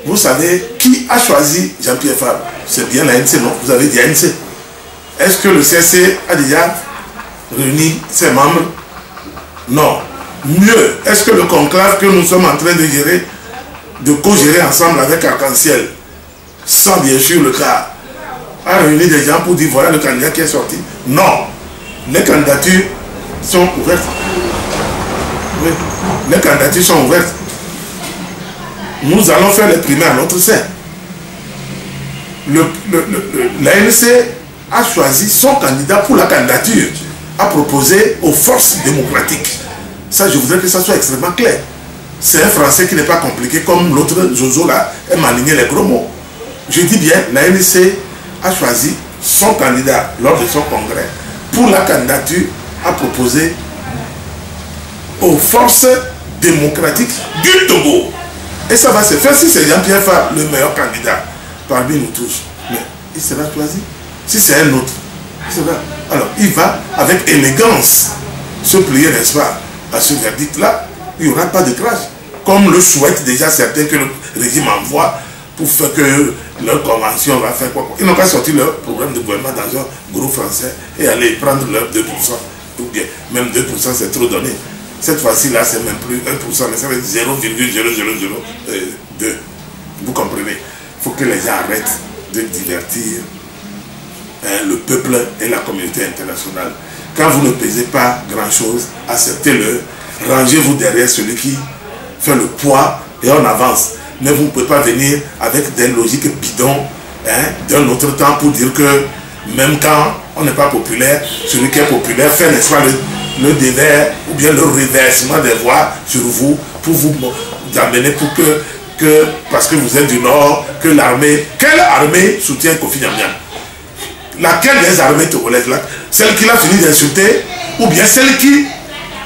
Vous savez qui a choisi Jean-Pierre Fabre? C'est bien l'ANC, non? Vous avez dit ANC. Est-ce que le CRC a déjà réuni ses membres? Non. Mieux, est-ce que le conclave que nous sommes en train de gérer, de co-gérer ensemble avec Arc-en-Ciel, sans bien sûr le cas, a réuni des gens pour dire voilà le candidat qui est sorti? Non. Les candidatures sont ouvertes. Oui. Les candidatures sont ouvertes. Nous allons faire les primaires à notre sein. L'ANC a choisi son candidat pour la candidature, a proposé aux forces démocratiques. Ça, je voudrais que ça soit extrêmement clair. C'est un français qui n'est pas compliqué comme l'autre Jojo là, aime aligner les gros mots. Je dis bien, l'ANC a choisi son candidat lors de son congrès pour la candidature, a proposé aux forces démocratiques du Togo. Et ça va se faire si c'est Jean-Pierre Fabre le meilleur candidat parmi nous tous. Mais il sera choisi. Si c'est un autre, il sera. Alors il va avec élégance se plier, n'est-ce pas, à ce verdict-là. Il n'y aura pas de crash. Comme le souhaitent déjà certains que le régime envoie pour faire que leur convention va faire quoi. Ils n'ont pas sorti leur programme de gouvernement dans un groupe français et aller prendre leur 2%. Ou bien, même 2% c'est trop donné. Cette fois-ci là c'est même plus 1%, mais ça va être 0,0002. Vous comprenez? Il faut que les gens arrêtent de divertir le peuple et la communauté internationale. Quand vous ne pesez pas grand-chose, acceptez-le, rangez-vous derrière celui qui fait le poids et on avance. Mais vous ne pouvez pas venir avec des logiques bidons d'un autre temps pour dire que même quand on n'est pas populaire, celui qui est populaire fait, n'est-ce pas, le dévers ou bien le reversement des voix sur vous pour vous amener pour que parce que vous êtes du Nord, que l'armée, quelle armée soutient Kofi Nnamdi? Laquelle des armées togolaises là? Celle qui a fini d'insulter ou bien celle qui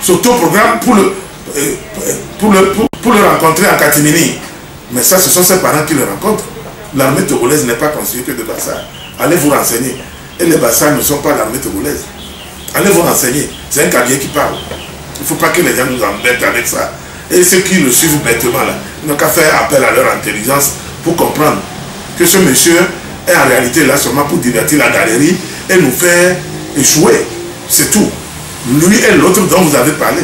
s'autoprogramme pour le rencontrer en catimini? Mais ça, ce sont ses parents qui le rencontrent. L'armée togolaise n'est pas constituée que de Bassar. Allez vous renseigner. Et les Bassar ne sont pas l'armée togolaise. Allez vous renseigner. C'est un cabier qui parle. Il ne faut pas que les gens nous embêtent avec ça. Et ceux qui le suivent bêtement là, ils n'ont qu'à faire appel à leur intelligence pour comprendre que ce monsieur est en réalité là seulement pour divertir la galerie et nous faire échouer. C'est tout. Lui et l'autre dont vous avez parlé,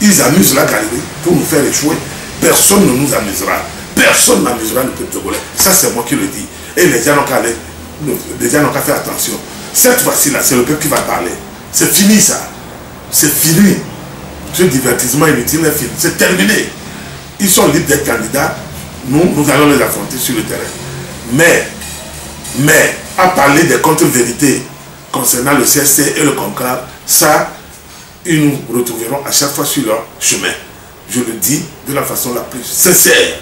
ils amusent la galerie pour nous faire échouer. Personne ne nous amusera. Personne n'amusera le peuple togolais. Ça, c'est moi qui le dis. Et les gens n'ont qu'à faire attention. Cette fois-ci là, c'est le peuple qui va parler. C'est fini ça. C'est fini. Ce divertissement inutile est fini. C'est terminé. Ils sont libres d'être candidats. Nous allons les affronter sur le terrain. Mais, à parler des contre-vérités concernant le CSC et le conclave, ça, ils nous retrouveront à chaque fois sur leur chemin. Je le dis de la façon la plus sincère.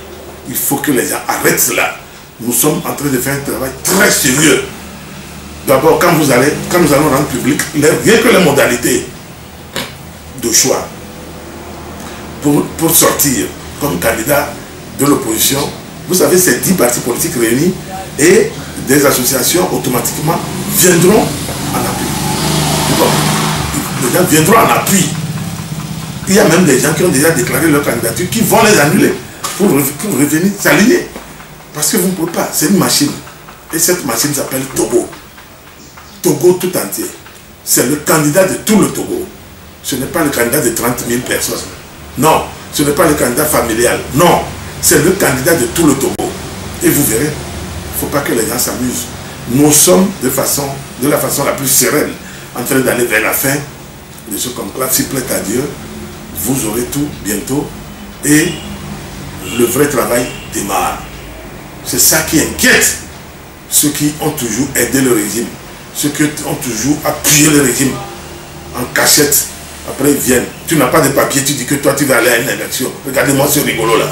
Il faut que les gens arrêtent cela. Nous sommes en train de faire un travail très sérieux. D'abord, quand nous allons rendre public, rien que les modalités de choix pour sortir comme candidat de l'opposition, vous savez, c'est 10 partis politiques réunis et des associations automatiquement viendront en appui. Les gens viendront en appui. Il y a même des gens qui ont déjà déclaré leur candidature qui vont les annuler pour revenir s'aligner. Parce que vous ne pouvez pas, c'est une machine. Et cette machine s'appelle Togo. Togo tout entier. C'est le candidat de tout le Togo. Ce n'est pas le candidat de 30 000 personnes. Non, ce n'est pas le candidat familial. Non, c'est le candidat de tout le Togo. Et vous verrez, il ne faut pas que les gens s'amusent. Nous sommes de la façon la plus sereine en train d'aller vers la fin de ce conclave. S'il plaît à Dieu, vous aurez tout bientôt et le vrai travail démarre. C'est ça qui inquiète ceux qui ont toujours aidé le régime, ceux qui ont toujours appuyé le régime en cachette. Après ils viennent, tu n'as pas de papier, tu dis que toi tu vas aller à une élection. Regardez-moi ce rigolo là.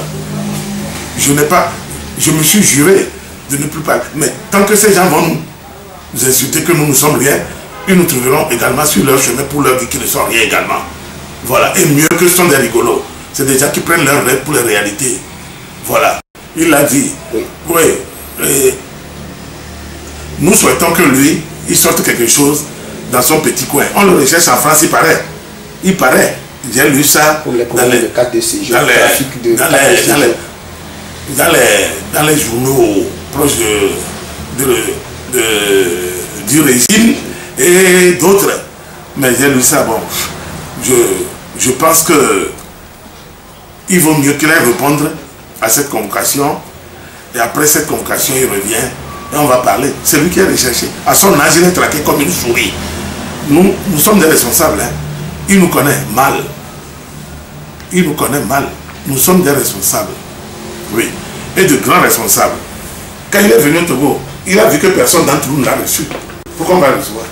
Je me suis juré de ne plus parler. Mais tant que ces gens vont nous insulter que nous ne sommes rien, ils nous trouveront également sur leur chemin pour leur dire qu'ils ne sont rien également. Voilà, et mieux que ce sont des rigolos. C'est des gens qui prennent leurs rêves pour les réalités. Voilà, il l'a dit. Oui. Et nous souhaitons que lui, il sorte quelque chose dans son petit coin. On le recherche en France, il paraît. Il paraît. J'ai lu ça pour les problèmes de carte de séjour, trafic de carte de séjour. dans les journaux proches du régime et d'autres. Mais j'ai lu ça, bon, je pense que il vaut mieux qu'il aille répondre à cette convocation. Et après cette convocation, il revient et on va parler. C'est lui qui est recherché. À son âge, il est traqué comme une souris. Nous sommes des responsables. Hein. Il nous connaît mal. Il nous connaît mal. Nous sommes des responsables. Oui. Et de grands responsables. Quand il est venu au Togo, il a vu que personne d'entre nous ne l'a reçu. Pourquoi on va le recevoir?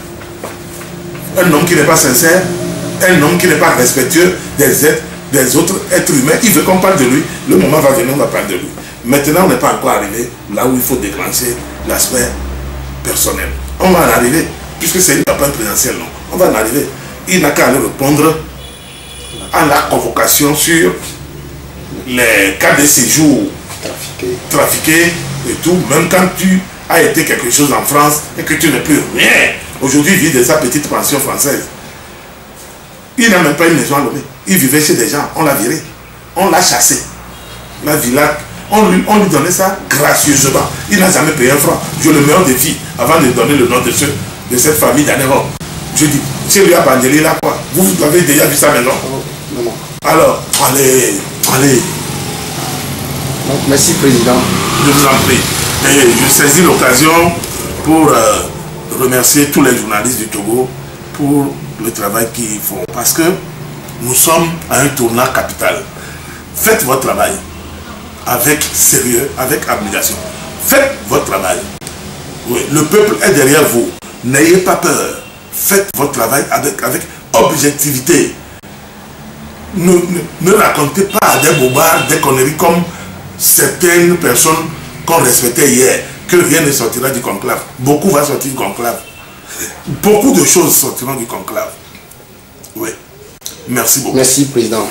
Un homme qui n'est pas sincère, un homme qui n'est pas respectueux des autres êtres humains, il veut qu'on parle de lui. Le moment va venir, on va parler de lui. Maintenant, on n'est pas encore arrivé là où il faut déclencher l'aspect personnel. On va en arriver, puisque c'est une campagne présidentielle, non? On va en arriver. Il n'a qu'à aller répondre à la convocation sur les cas de séjour trafiqués et tout. Même quand tu as été quelque chose en France et que tu n'es plus rien. Aujourd'hui, il vit de sa petite pension française. Il n'a même pas une maison à Lomé. Il vivait chez des gens, on l'a viré. On l'a chassé. La villa, on lui donnait ça gracieusement. Il n'a jamais payé un franc. Je le mets en défi avant de donner le nom de cette famille d'Anéro. Je dis, c'est lui à Bandeli là quoi. Vous avez déjà vu ça maintenant? Non. Alors, allez. Donc, merci Président. Je vous en prie. Et je saisis l'occasion pour remercier tous les journalistes du Togo pour le travail qu'ils font. Parce que nous sommes à un tournant capital. Faites votre travail avec sérieux, avec abnégation. Faites votre travail. Oui, le peuple est derrière vous. N'ayez pas peur. Faites votre travail avec objectivité. Ne racontez pas des bobards, des conneries comme certaines personnes qu'on respectait hier, que rien ne sortira du conclave. Beaucoup va sortir du conclave. Beaucoup de choses sortiront du conclave. Oui. Merci beaucoup. Merci, Président.